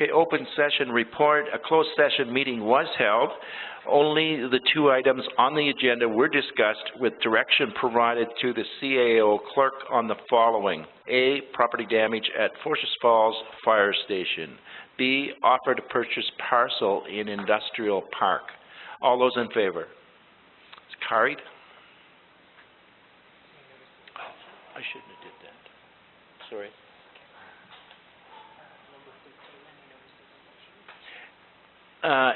Okay, open session report. A closed session meeting was held. Only the two items on the agenda were discussed with direction provided to the CAO clerk on the following. A, property damage at Fortress Falls Fire Station. B, offer to purchase parcel in Industrial Park. All those in favor? It's carried. Oh, I shouldn't have did that. Sorry.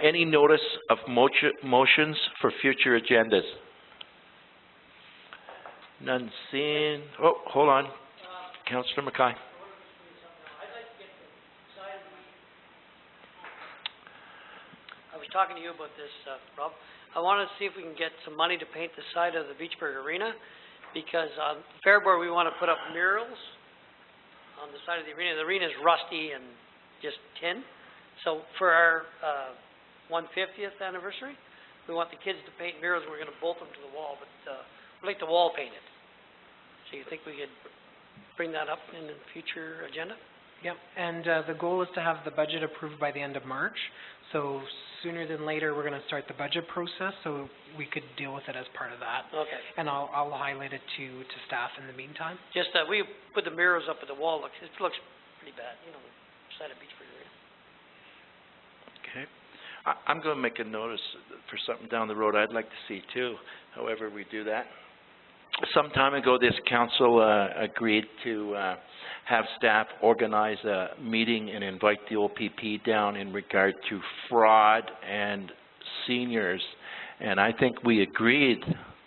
Any notice of motions for future agendas? None seen. Oh, hold on. Councillor Mackay. I was talking to you about this, Rob. I wanted to see if we can get some money to paint the side of the Beachburg Arena, because on Fairboard we want to put up murals on the side of the arena. The arena is rusty and just tin. So for our 150th anniversary, we want the kids to paint murals. We're going to bolt them to the wall, but we'd like the wall painted. So you think we could bring that up in the future agenda? Yep, and the goal is to have the budget approved by the end of March. So sooner than later, we're going to start the budget process, so we could deal with it as part of that. Okay. And I'll highlight it to staff in the meantime. Just that we put the murals up at the wall. It looks pretty bad, you know, the side of Beachburg Arena. Okay. I'm going to make a notice for something down the road I'd like to see too, however we do that. Some time ago, this council agreed to have staff organize a meeting and invite the OPP down in regard to fraud and seniors. And I think we agreed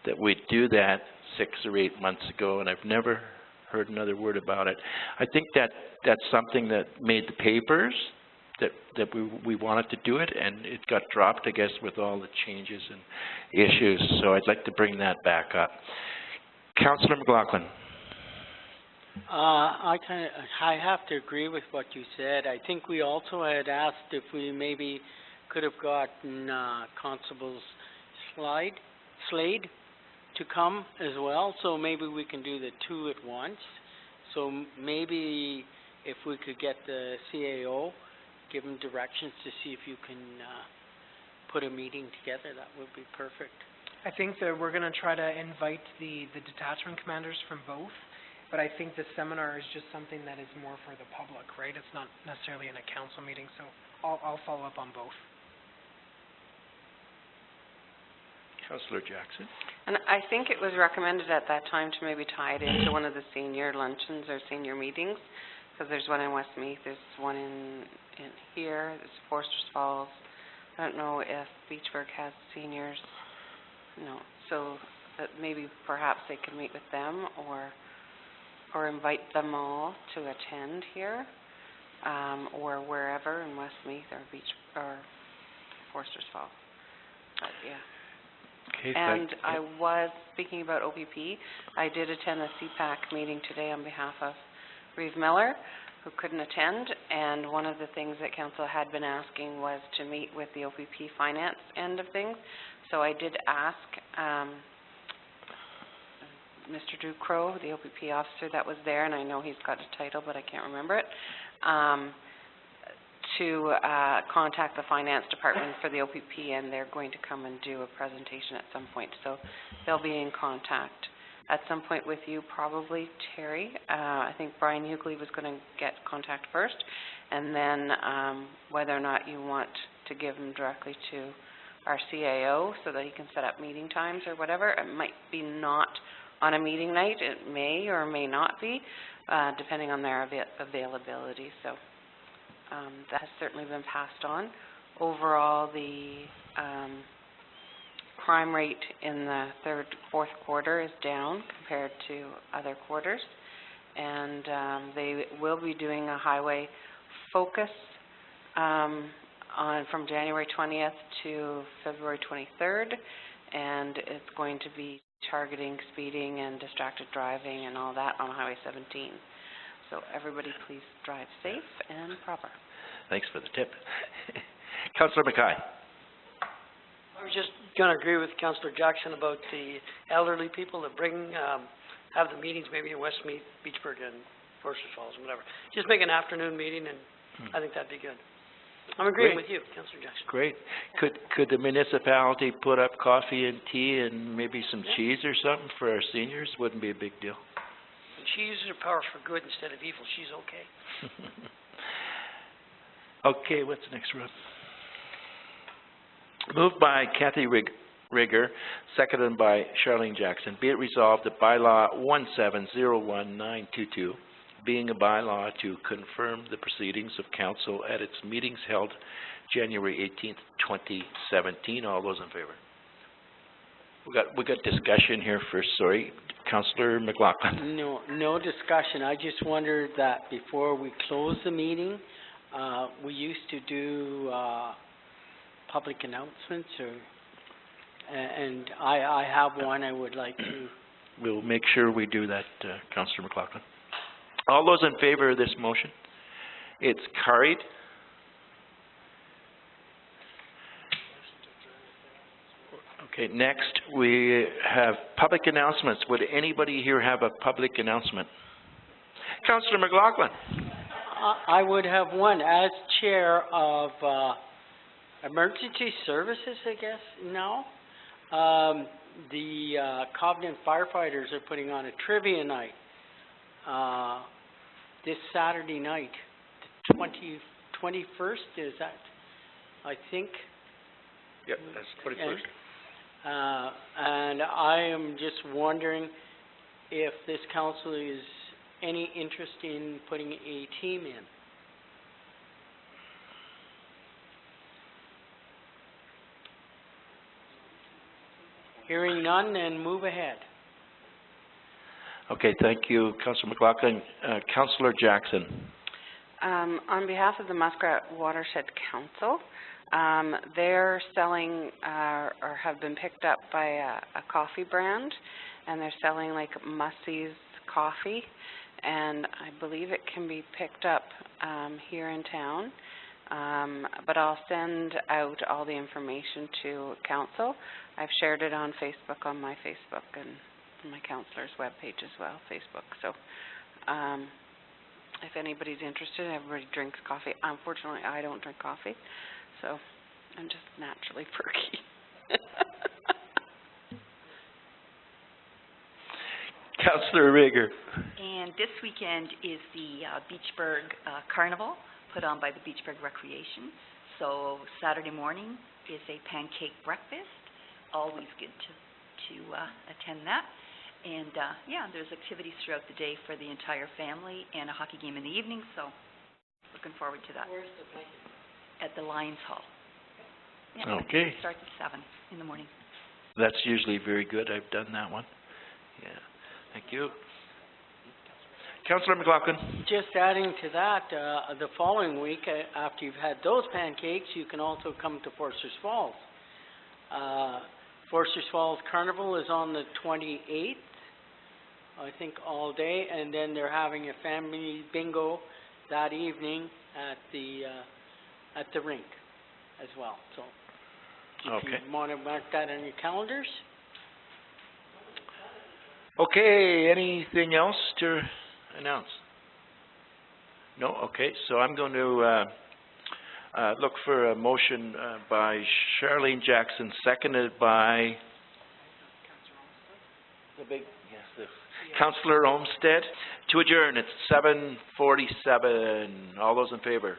that we'd do that 6 or 8 months ago, and I've never heard another word about it. I think that that's something that made the papers, that we wanted to do it, and it got dropped, I guess, with all the changes and issues. So I'd like to bring that back up. Councillor McLaughlin. I have to agree with what you said. I think we also had asked if we maybe could have gotten Constable Slade to come as well, so maybe we can do the two at once. So maybe if we could get the CAO, give them directions to see if you can put a meeting together, that would be perfect. I think that we're going to try to invite the detachment commanders from both, but I think the seminar is just something that is more for the public, right? It's not necessarily in a council meeting, so I'll follow up on both. Councillor Jackson. And I think it was recommended at that time to maybe tie it into one of the senior luncheons or senior meetings, because there's one in Westmeath, there's one in here, there's Fortress Falls. I don't know if Beachburg has seniors. No, so that maybe perhaps they could meet with them or invite them all to attend here, or wherever in Westmeath or Fortress Falls. But yeah. Okay, and I was speaking about OPP. I did attend the CPAC meeting today on behalf of Reeve Miller, who couldn't attend, and one of the things that council had been asking was to meet with the OPP finance end of things. So I did ask Mr. Drew Crow, the OPP officer that was there, and I know he's got a title, but I can't remember it, to contact the finance department for the OPP, and they're going to come and do a presentation at some point. So they'll be in contact at some point with you, probably Terry. I think Brian Hughley was going to get contact first, and then whether or not you want to give him directly to our CAO so that he can set up meeting times or whatever. It might be not on a meeting night. It may or may not be, depending on their availability. So that has certainly been passed on. Overall, the crime rate in the fourth quarter is down compared to other quarters, and they will be doing a highway focus from January 20th to February 23rd, and it's going to be targeting speeding and distracted driving and all that on Highway 17. So everybody please drive safe and proper. Thanks for the tip. Councillor Mackay. I was just going to agree with Councillor Jackson about the elderly people that bring, have the meetings maybe in Westmeath, Beachburg, and Fortress Falls, and whatever. Just make an afternoon meeting, and I think that'd be good. I'm agreeing Great. with you, Councillor Jackson. Great. Could the municipality put up coffee and tea and maybe some Yeah. cheese or something for our seniors? Wouldn't be a big deal. When she uses her powers for good instead of evil, she's okay. Okay, what's the next, Rob? Moved by Kathy Rigger, seconded by Charlene Jackson. Be it resolved that bylaw 1701922, being a bylaw to confirm the proceedings of council at its meetings held January 18th, 2017. All those in favor? We got discussion here first. Sorry, Councillor McLaughlin. No discussion. I just wondered that before we close the meeting, we used to do, public announcements and I have one I would like to. We'll make sure we do that, Councillor McLaughlin. All those in favor of this motion? It's carried. Okay, next we have public announcements. Would anybody here have a public announcement? Councillor McLaughlin. I would have one as chair of, emergency services, I guess, now. The Covenant firefighters are putting on a trivia night, this Saturday night, the 21st, is that, I think? Yep, that's 21st. And I am just wondering if this council is any interest in putting a team in. Hearing none, then move ahead. Okay, thank you, Councillor McLaughlin. Councillor Jackson. On behalf of the Muskrat Watershed Council, they're selling, or have been picked up by a coffee brand, and they're selling like Mussey's coffee, and I believe it can be picked up here in town. But I'll send out all the information to council. I've shared it on Facebook, on my Facebook, and on my councillor's webpage as well, Facebook. So, if anybody's interested, everybody drinks coffee. Unfortunately, I don't drink coffee, so I'm just naturally perky. Councillor Rigger. And this weekend is the Beachburg Carnival, put on by the Beachburg Recreation. So Saturday morning is a pancake breakfast. Always good to attend that. And yeah, there's activities throughout the day for the entire family and a hockey game in the evening. So looking forward to that. Where's the blanket? At the Lions Hall. Yeah, Okay. it starts at 7 in the morning. That's usually very good. I've done that one. Yeah, thank you. Councillor McLaughlin. Just adding to that, the following week, after you've had those pancakes, you can also come to Forsters Falls. Forsters Falls Carnival is on the 28th, I think all day, and then they're having a family bingo that evening at the rink as well. So if you want to mark that on your calendars. Okay, anything else to announce? No? Okay, so I'm going to look for a motion by Charlene Jackson, seconded by Councillor Olmsted, to adjourn. It's 7:47. All those in favor?